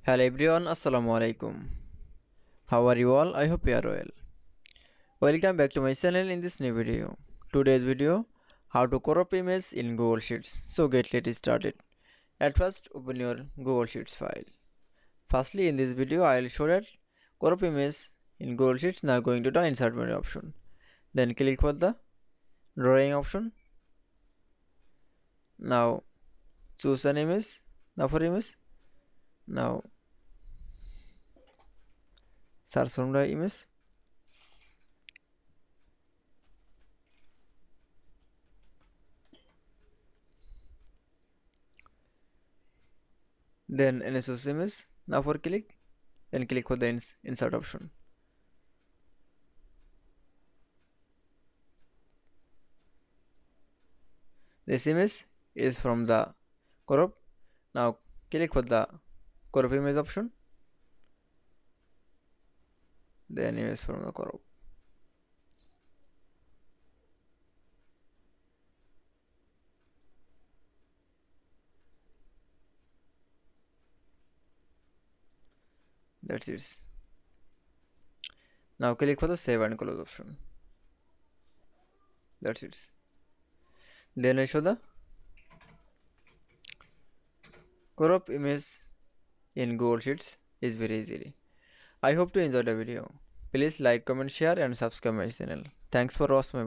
Hello everyone, Assalamu alaikum. How are you all? I hope you are well. Welcome back to my channel in this new video. Today's video, how to crop image in Google Sheets. So let's started. At first, open your Google Sheets file. Firstly, in this video, I will show that crop image in Google Sheets. Now going to the insert menu option. Then click for the drawing option. Now choose an image. Now for image. Now search from the image. Then NSOS image. Now for click. Then click for the insert option. This image is from the crop. Now click for the crop image option. Then image from the crop. That's it. Now click for the save and close option. That's it. Then I show the crop image in Google Sheets is very easily. I hope to enjoy the video. Please like, comment, share and subscribe my channel. Thanks for watching my video.